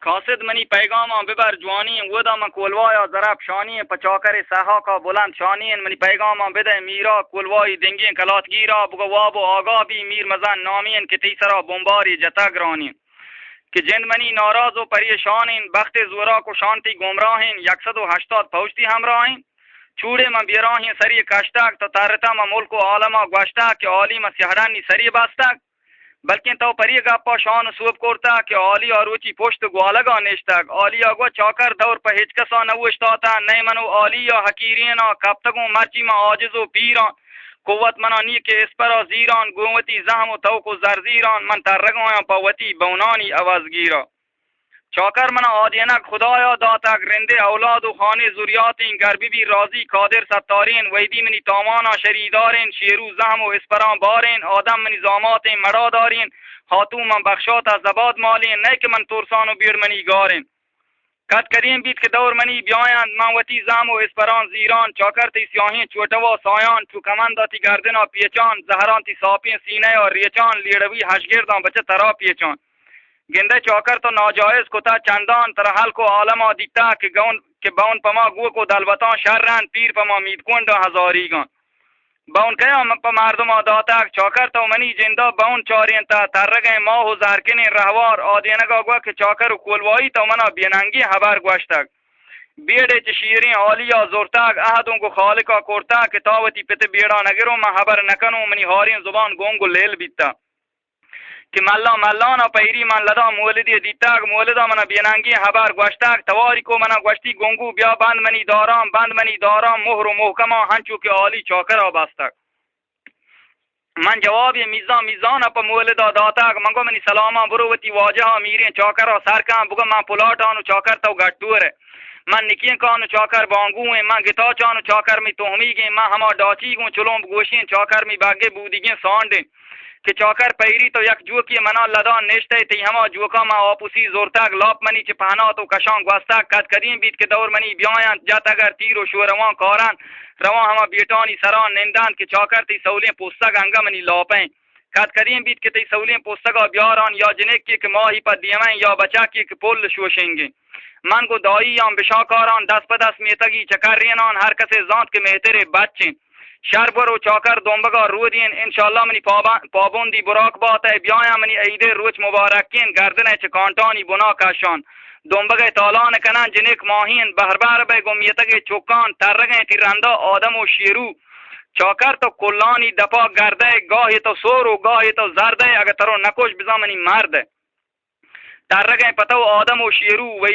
قاصد منی پیغام ببر جوانی ودا من کولوایا ضرب شانی پچاکر سها کا بلند شانی منی پیغام بده میرا کولوای دنگین کلاتگیرا بگو واب و آگا بی میر مزن نامین که تیسرا بمباری جتگ رانین که جند منی ناراض و پریشانین بخت زورا و شانتی گمراهین 180 پوشتی همراهین چوڑے من بیراهین سری کشتک تا تارتا من ملک و عالما گوشتک که عالی من سیحرانی سری باستک بلکه تو پری گپا شان سوب کرتا که عالی آروچی پشت گوالگا نشتک عالی آگو چاکر دور په هیچ کسا نوشتاتا نه منو عالی یا حکیرینا کبتگو مرچی ما عاجز و پیران قوت منانی که اسپرا زیران گومتی زهم و توق و زرزیران من ترگویم پاوتی بونانی عوضگیرا چاکر من آدینک خدایا داتک رنده اولاد و خانه زوریاتین گربی بی راضی قادر ستارین ویدی منی تامانا شریدارین شیرو زهم و اسپران بارین آدم منی زاماتین مرا دارین خاتون من بخشات از زباد مالین نه که من ترسان و بیر منی گارین کت کریم بیت که دور منی بیایند من وتی زهم و اسپران زیران چاکر تی سیاهین چوٹوا سایان چو کمنداتی گردنا پیچان زهران تی ساپین سینه و ریچان لیڑوی هشگردان بچه ترا پیچان گنده چاکر تو ناجائز کتا چندان ترحل کو عالم دیتا که باون پما گو کو دلبتان شرن پیر پما میدکند هزاریگان باون کیا پا مردم آداتک چاکر تو منی جنده باون چارین تا ترگه ماه و زرکن رهوار آدینگا گو که چاکر و کولوایی تو منا بیننگی حبر گوشتک بیڑے چه شیرین عالیا زورتک احدون کو خالقا کرتا که تاوتی پت بیڑا نگرو من حبر نکنو منی هارین زبان گونگو لیل بیتا که ملانا پیری من لدا مولدی دیتاگ مولدا من بیننگی حبر گوشتاگ تواری کو من گوشتی گونگو بیا بند منی دارام مهر و محکما هنچو که عالی چاکر بستک من جوابی میزان اپا مولدا داتاگ منگو منی سلاما بروتی واجها میرین چاکر سرکم بگو من پلاتانو چاکر تو گٹوره من نکین کانو چاکر بانگویں من گتا چانو چاکر می توهمیگیں من ہما ڈاچیگوں چلوم گوشین چاکر می باگے بودیگیں سانڈیں که چاکر پیری تو یک جوکی منا لدان نشته تی هما جوکا ما آپوسی زورتک لاپ منی چه پهنات و کشان گوستک کد کدیم بیت که دور منی بیایند جت اگر تیر و شوروان کارن روان هما بیٹانی سران نندند که چاکر تی سولین پوستک انگا منی لاپیں کد کدیم بیت که تی سولین پوستکا بیاران یا جنکی که ماهی پا دیمن یا بچکی که پل شوشنگی من گو دایی هم بشاکاران دست به دست میتگی چکرینان هر کس زاند که مهتر بچین شربر و چاکر دنبگا رودین انشالله منی پابوندی براک باته بیایم منی عیده روچ مبارکین گردنه چه کانتانی بنا کشان دنبگه تالان کنن جنک ماهین بهربر بگو میتگه چوکان ترگه تیرنده آدم و شیرو چاکر تو کلانی دپا گرده گاهی تو سور و گاهی تو زرده اگه ترو نکوش بزا منی مرده ترگه پتو آدم و شیرو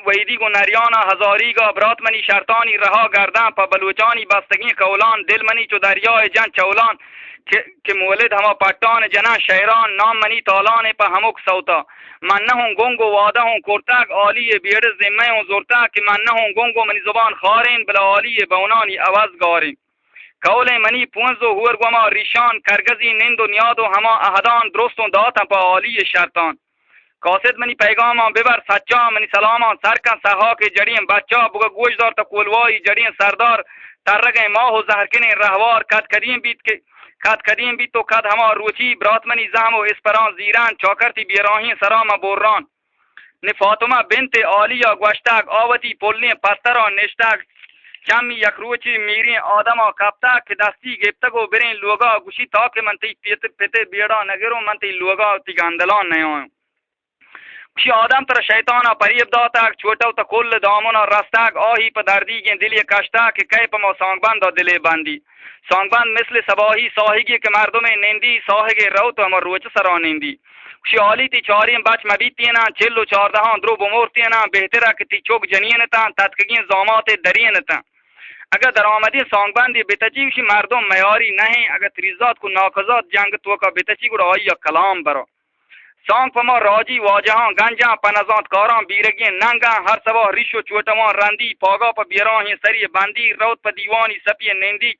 ویدی گو نریانا هزاریگا برات منی شرطانی رها گردن پا بلوچانی بستگی کولان دل منی چو دریای جن چولان که مولد هما پتان جنن شیران نام منی تالان پا همک سوتا من نهون گونگو واده هون کرتک عالی بیڑ زمه هون زورتک که من نهون گونگو منی زبان خارین بلا عالی بونانی عوض گارین کول منی پونزو هورگو ما ریشان کرگزی نند و نیاد و هما احدان درستون داتن پا عالی شرطان قاصد منی پیغامان ببر سچا منی سلامان سرکن سها که جڑین بچا بگا گوش دار تا کولوایی جڑین سردار ترگه ماه و زهرکن رهوار کد کدیم بیت تو کد هما روچی برات منی زهم و اسپران زیران چاکرتی بیراهین سرام بوران نه فاطمه بنت عالیا گوشتک آوتی پلنی پستران نشتک کمی یک روچی میرین آدما کپتک که دستی گپتگو برین لوگا گوشی تا که من تی پته بیڑا نگرو من تی لوگا تی گندلان نیایم کشی آدم تر شیطانا پریب داتک چوٹو تا کل دامونا رستک آهی پا دردیگین دلی کشتک که کی پا ما سانگبند دا دلی بندی سانگبند مثل سباهی ساهگی که مردم نندی ساهگ رو تو همار روچ سران نندی کشی آلی تی چاریم بچ مبید تینا 44 درو بمور تینا بهتره که تی چوک جنین تن تدکگین زامات درین تن اگر در آمدی سانگبندی بتچیوشی مردم میاری نہیں اگر تریزات کو ناکزات جنگ توکا بتچی گوڑا آئی یا کلام برا سانگ پما راجی واجهان گنجان پنزانت کاران بیرگین ننگان هر سوا ریش و چوٹوان رندی پاگا پا بیراهی سری بندی روت پا دیوانی سپی نندی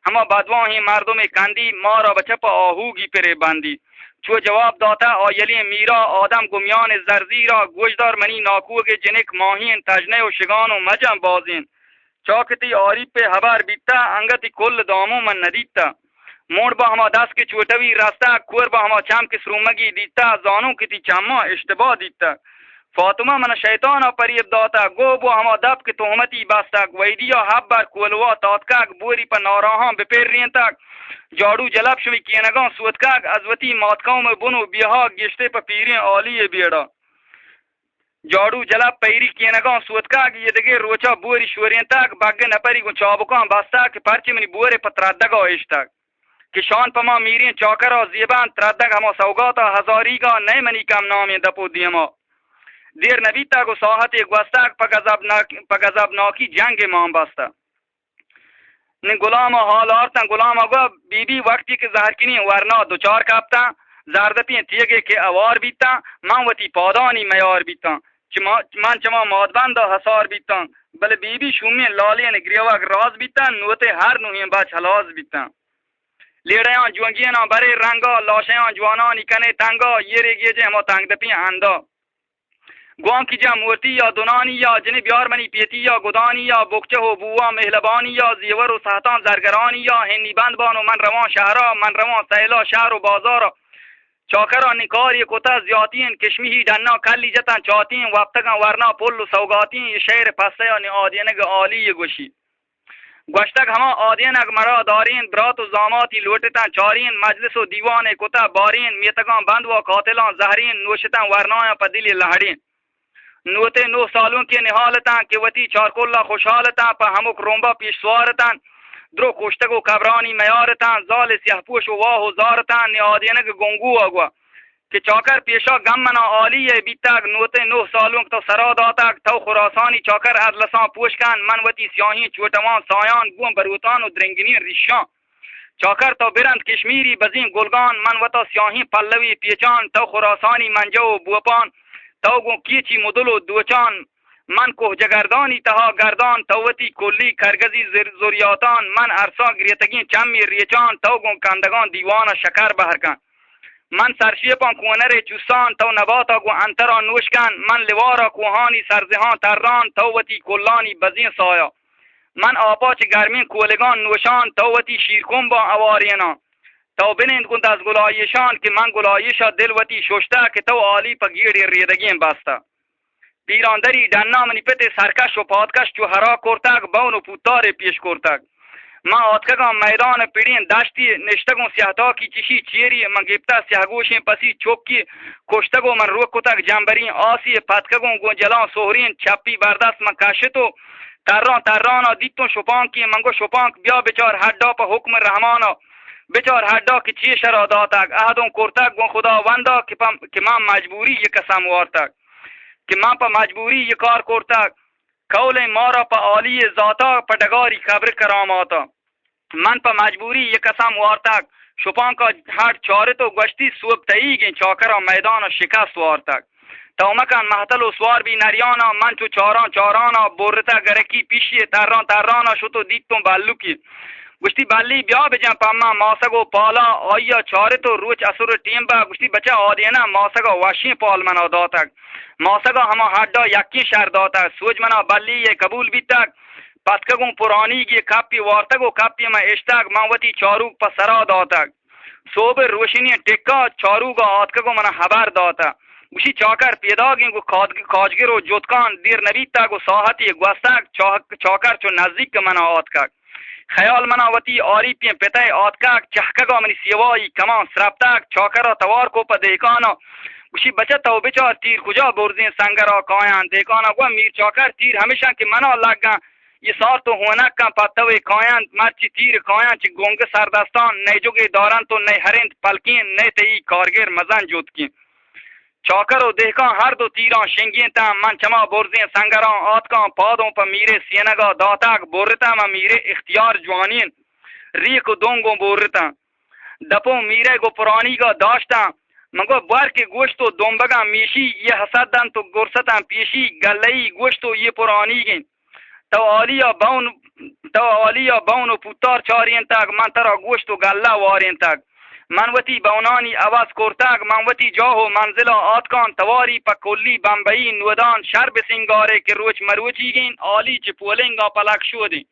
هما بدواهی مردم کندی مارا بچه پا آهوگی پر بندی چو جواب داتا آیلی میرا آدم گمیان زرزیرا گوشدار منی ناکوگ جنک ماهین تجنه و شگان و مجم بازین چاکتی آری پہ حبر بیتا انگتی کل دامو من ندیتا موڑ با ہما دست کے چوٹوی راستا کور با ہما چم کے سرومگی دیتا زانو کتی چما اشتباه دیتا فاطمه من شیطان پریب داتا گو بو هما دب که تهمتی باستک ویدیا حب بر کولوا تاتکاک بوری پا ناراهان بپیرین تک جاڑو جلب شوی کینگان سودکاک از وتی ماتکام بنو بیها گشته پا پیرین آلی بیڑا جاڑو جلب پیری کینگان سودکاک یه دیگه روچا بوری شورین تک بگه نپری گون چابکان باستک پرچی منی بوری پا تردگا اشتک که شان پا ما میرین چاکر زیبان تردگ هما سوگاتا هزاریگا نی منی کم نامی دپو دیما دیر نبیتا گو ساحت گوستک پا غضبناکی جنگ مان بستا نه غلام حال آرتن غلام گو بی بی وقتی که زهر کنی ورنا دوچار کپتا زردپین تیگه که اوار بیتا من وتی پادانی میار بیتا من چما مادبند حسار بیتا بل بی بی شومی لالین گریوک راز بیتا نوته هر نوهیم بچ حلاز بیتا لیڑیان جوانگینا بره رنگا لاشیان جوانانی کنه تنگا یہ ریگی جه ما تنگ دپی اندا گوام کی جا مورتی یا دونانی یا جنی بیار منی پیتی یا گدانی یا بکچه و بوا مهلبانی یا زیور و سهتان زرگرانی یا هنی بند بانو من روان شهرا من روان سیلا شهر و بازارا چاکرا نکاری کتا زیاتین کشمیهی دنا کلی جتن چاتین وقتگن ورنا پل و سوگاتین شهر پسته یا نی آدینگ آلی گوشی گوشتک هما آدینک مرا دارین برات و زاماتی لوٹتن چارین مجلس و دیوان کتا بارین میتگان بند و قاتلان زهرین نوشتن ورنایا پا دلی لہڑین نوتے 9 سالوں کے نحالتاں کہ وتی چارکولا خوشحالتاں پا ہمک رومبا پیشوارتاں درو کوشتگو کبرانی میارتاں زال سیاه پوش و واہ و زارتاں نیادینک گنگو آگوا کہ چاکر پیشا گم منا آلی بیتاک نوتے 9 سالوں تو سرا داتاک تو خراسانی چاکر ادلسان پوشکن من وتی سیاهی چوٹوان سایان گوم بروتان و درنگنی ریشان چاکر تو برند کشمیری بزین گلگان من وتا سیاهی پلوی پیچان تو خراسانی منجو و بوپان تو گو کیچی مدلو دوچان من کوه جگردانی تها گردان توتی کلی کرگزی زوریاتان من ارسا گریتگین چمی ریچان تو گو کندگان دیوان شکر بهرکن من سرشیپان کونر چوسان تو نباتا گو انترا نوشکن من لوارا کوهانی سرزهان تران توتی کلانی بزین سایا من آپاچ گرمین کولگان نوشان توتی شیرکن با اوارینا تو بنند گند از گلایشان که من گلایشا دل وتی ششتا که تو عالی پا گیری ریدگیم بستا پیراندری دنا منی پت سرکش و پادکش چو هرا کرتگ بون و پوتار پیش کرتگ من آتکگان میدان پیڑین دشتی نشتگون سیحتا کی چشی چیری من گیبتا سیحگوشین پسی چوکی کشتگو من روک کتگ جنبرین آسی پتکگون گنجلان سهرین چپی بردست من کشتو تران دیتون شپانکی منگو شپانک بیا بچار حدا پا حکم رحمانا بچار حدا که چی شرا داتک اهدون کرتک گون خداوندا که من مجبوری یک قسم وارتک که من پا مجبوری یک کار کرتک قول مارا پا عالی ذاتا پدگاری خبر کراماتا من پا مجبوری یک قسم وارتک شپان کا هر چاره تو گشتی صوب تاییگین چاکرا میدان شکست وارتک تو مکن محتل و سوار بی نریانا من چو چارانا برتا گرکی پیشی ترانا شتو دیتون بلوکی گشتی بلی بیا بجن پاما ماسگو پالا آیا چاره تو روچ اثر ٹیم با گشتی بچا آدینا ماسگو واشین پال منا داتک ماسگو ہما حدا یکی شهر داتک سوج منا بلی یہ قبول بیتک پتکگون پرانی گی کپی وارتگو کپی ما اشتک منوتی چاروگ پسرا داتک صوب روشنی ٹکا چاروگ آتکگو منا خبر داتا گوشی چاکر پیداگین گو کاجگر و جوتکان دیر نبیتا گو ساحتی گوستک چاکر چو نزدیک منا آتکک خیال مناوتی آری پیم پتای آتکاک چحکگا منی سیوایی کمان سرپتاک چاکرا توار کو پا دیکانا گوشی بچه تو بچار تیر کجا برزین سنگرا کایان دیکانا گو میر چاکر تیر همیشن که منا لگن یہ سار تو ہونک کن پتوی کایان مرچی تیر کایان چی گونگ سردستان نی جوگی دارن تو نی هرند پلکین نی تی کارگر مزن جوتکین چاکر و دهکان هر دو تیران شنگین تا من چما برزین سنگران آتکان پادون پا میره سینگا داتک برتا من میره اختیار جوانین ریک و دونگو برتا دپو میره گو پرانی گا داشتن منگو برک گوشت و دنبگا میشی یه حسدن تو گرستن پیشی گلهی گوشت و یه پرانی گین تو آلیا بون و پوتار چارین تک من ترا گوشت و گله وارین تک من وتی بونانی عوض کرتک من وتی جاه و منزل آتکان تواری پا کلی بمبئی نودان شرب سنگاره که روچ مروچی گین آلی چی پولنگا پلک شودی